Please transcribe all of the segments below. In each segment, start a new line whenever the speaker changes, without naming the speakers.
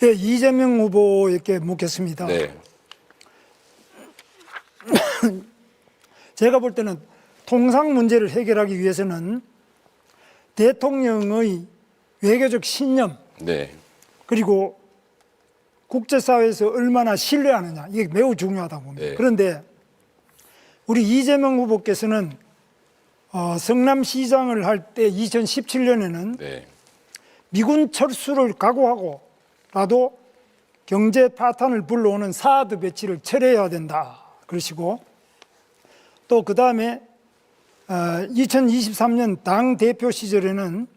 네, 이재명 후보에게 묻겠습니다.
네.
제가 볼 때는 통상 문제를 해결하기 위해서는 대통령의 외교적 신념,
네.
그리고 국제사회에서 얼마나 신뢰하느냐, 이게 매우 중요하다고 봅니다.
네.
그런데 우리 이재명 후보께서는 성남시장을 할 때 2017년에는
네.
미군 철수를 각오하고라도 경제 파탄을 불러오는 사드 배치를 철회해야 된다 그러시고, 또 그 다음에 2023년 당대표 시절에는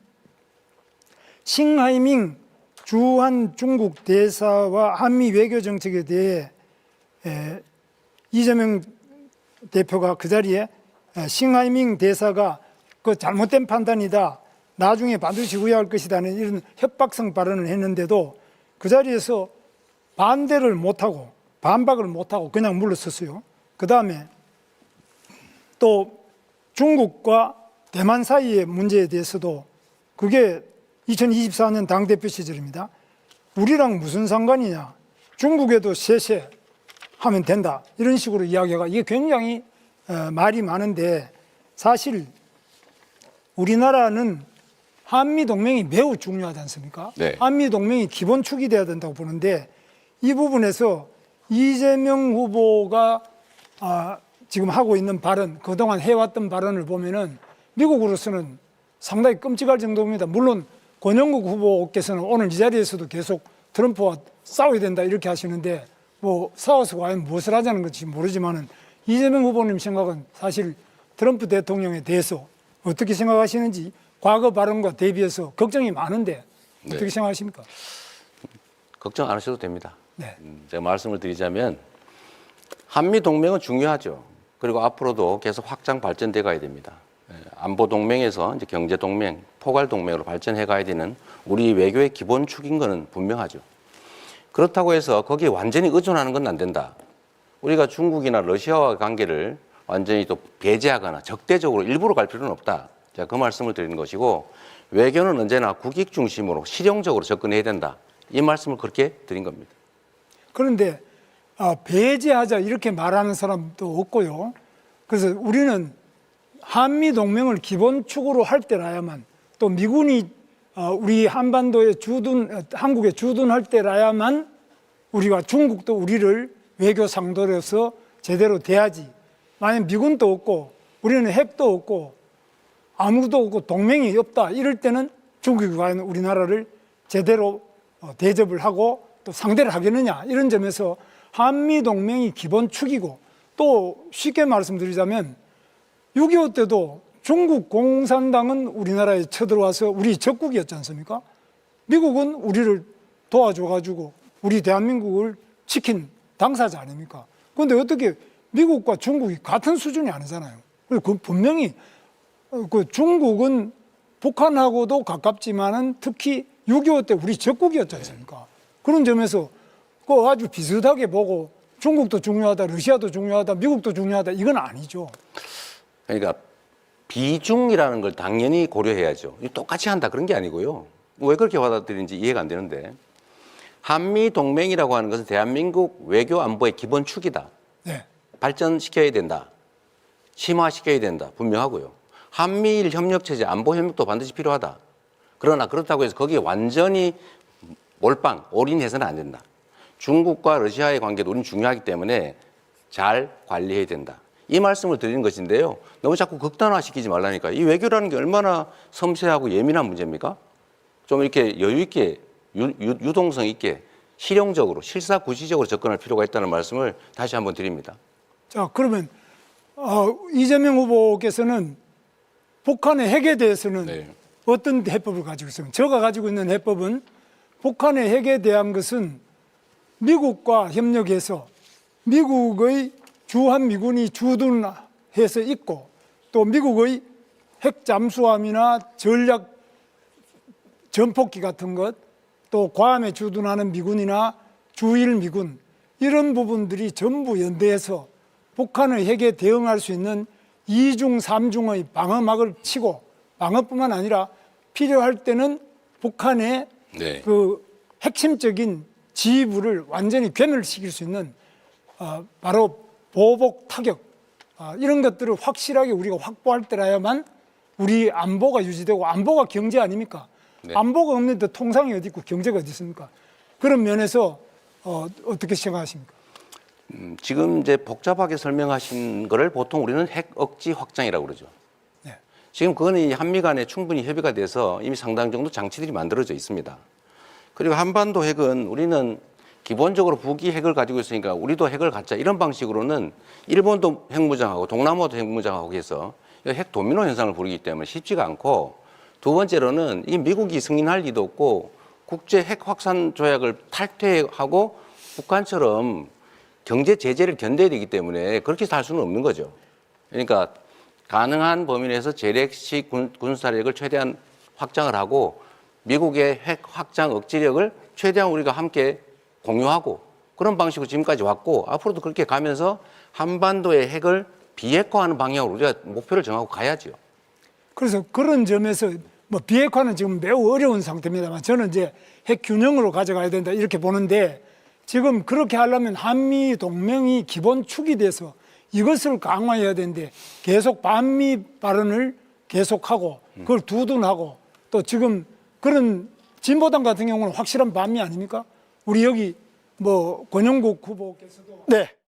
싱하이밍 주한 중국 대사와 한미 외교 정책에 대해 이재명 대표가 그 자리에 싱하이밍 대사가 그 잘못된 판단이다, 나중에 반드시 후회할 것이다는 이런 협박성 발언을 했는데도 그 자리에서 반대를 못하고 반박을 못하고 그냥 물러섰어요. 그 다음에 또 중국과 대만 사이의 문제에 대해서도 그게 2024년 당대표 시절입니다. 우리랑 무슨 상관이냐, 중국에도 쎄쎄 하면 된다, 이런 식으로 이야기가, 이게 굉장히 말이 많은데, 사실 우리나라는 한미동맹이 매우 중요하지 않습니까?
네.
한미동맹이 기본축이 돼야 된다고 보는데, 이 부분에서 이재명 후보가 지금 하고 있는 발언, 그동안 해왔던 발언을 보면은 미국으로서는 상당히 끔찍할 정도입니다. 물론 권영국 후보께서는 오늘 이 자리에서도 계속 트럼프와 싸워야 된다 이렇게 하시는데, 뭐 싸워서 과연 무엇을 하자는 건지 모르지만은 이재명 후보님 생각은 사실 트럼프 대통령에 대해서 어떻게 생각하시는지, 과거 발언과 대비해서 걱정이 많은데 어떻게
네.
생각하십니까?
걱정 안 하셔도 됩니다.
네.
제가 말씀을 드리자면 한미 동맹은 중요하죠. 그리고 앞으로도 계속 확장 발전돼 가야 됩니다. 안보 동맹에서 이제 경제 동맹, 포괄 동맹으로 발전해 가야 되는 우리 외교의 기본축인 것은 분명하죠. 그렇다고 해서 거기에 완전히 의존하는 건 안 된다. 우리가 중국이나 러시아와 관계를 완전히 또 배제하거나 적대적으로 일부러 갈 필요는 없다. 제가 그 말씀을 드리는 것이고, 외교는 언제나 국익 중심으로 실용적으로 접근해야 된다. 이 말씀을 그렇게 드린 겁니다.
그런데 배제하자 이렇게 말하는 사람도 없고요. 그래서 우리는 한미 동맹을 기본축으로 할 때라야만, 또 미군이 우리 한반도에 한국에 주둔할 때라야만 우리가, 중국도 우리를 외교 상도로서 제대로 대하지. 만약 미군도 없고 우리는 핵도 없고 아무도 없고 동맹이 없다, 이럴 때는 중국이 과연 우리나라를 제대로 대접을 하고 또 상대를 하겠느냐, 이런 점에서 한미 동맹이 기본축이고, 또 쉽게 말씀드리자면 6.25 때도 중국 공산당은 우리나라에 쳐들어와서 우리 적국이었지 않습니까? 미국은 우리를 도와줘가지고 우리 대한민국을 지킨 당사자 아닙니까? 그런데 어떻게 미국과 중국이 같은 수준이 아니잖아요. 그리고 분명히 그 중국은 북한하고도 가깝지만은 특히 6.25 때 우리 적국이었지 않습니까? 그런 점에서 그 아주 비슷하게 보고 중국도 중요하다, 러시아도 중요하다, 미국도 중요하다, 이건 아니죠.
그러니까 비중이라는 걸 당연히 고려해야죠. 똑같이 한다 그런 게 아니고요. 왜 그렇게 받아들이는지 이해가 안 되는데, 한미 동맹이라고 하는 것은 대한민국 외교 안보의 기본축이다.
네.
발전시켜야 된다. 심화시켜야 된다. 분명하고요. 한미일 협력체제, 안보 협력도 반드시 필요하다. 그러나 그렇다고 해서 거기에 완전히 몰빵, 올인해서는 안 된다. 중국과 러시아의 관계도 우리는 중요하기 때문에 잘 관리해야 된다. 이 말씀을 드리는 것인데요. 너무 자꾸 극단화시키지 말라니까. 이 외교라는 게 얼마나 섬세하고 예민한 문제입니까? 좀 이렇게 여유 있게, 유동성 있게, 실용적으로, 실사구시적으로 접근할 필요가 있다는 말씀을 다시 한번 드립니다.
자, 그러면 이재명 후보께서는 북한의 핵에 대해서는
네.
어떤 해법을 가지고 있습니까? 제가 가지고 있는 해법은, 북한의 핵에 대한 것은 미국과 협력해서 미국의 주한미군이 주둔해서 있고, 또 미국의 핵 잠수함이나 전략 전폭기 같은 것, 또 괌에 주둔하는 미군이나 주일 미군, 이런 부분들이 전부 연대해서 북한의 핵에 대응할 수 있는 2중, 3중의 방어막을 치고, 방어뿐만 아니라 필요할 때는 북한의
네.
그 핵심적인 지휘부를 완전히 괴멸시킬 수 있는 바로 보복 타격 이런 것들을 확실하게 우리가 확보할 때라야만 우리 안보가 유지되고 안보가 경제 아닙니까?
네.
안보가 없는데 통상이 어디 있고 경제가 어디 있습니까? 그런 면에서 어떻게 생각하십니까?
지금 이제 복잡하게 설명하신 거를 보통 우리는 핵 억지 확장이라고 그러죠.
네.
지금 그거는 이 한미 간에 충분히 협의가 돼서 이미 상당 정도 장치들이 만들어져 있습니다. 그리고 한반도 핵은 우리는 기본적으로 북이 핵을 가지고 있으니까 우리도 핵을 갖자 이런 방식으로는 일본도 핵무장하고 동남아도 핵무장하고 해서 핵 도미노 현상을 부르기 때문에 쉽지가 않고 두 번째로는 이 미국이 승인할 리도 없고 국제 핵 확산 조약을 탈퇴하고 북한처럼 경제 제재를 견뎌야 되기 때문에 그렇게 해서 할 수는 없는 거죠. 그러니까 가능한 범위 내에서 재래식 군사력을 최대한 확장을 하고 미국의 핵 확장 억지력을 최대한 우리가 함께 공유하고 그런 방식으로 지금까지 왔고 앞으로도 그렇게 가면서 한반도의 핵을 비핵화하는 방향으로 우리가 목표를 정하고 가야죠.
그래서 그런 점에서 뭐 비핵화는 지금 매우 어려운 상태입니다만 저는 이제 핵 균형으로 가져가야 된다 이렇게 보는데 지금 그렇게 하려면 한미 동맹이 기본 축이 돼서 이것을 강화해야 되는데 계속 반미 발언을 계속하고 그걸 두둔하고 또 지금 그런 진보당 같은 경우는 확실한 반미 아닙니까? 우리 여기 뭐 권영국 후보께서도
네.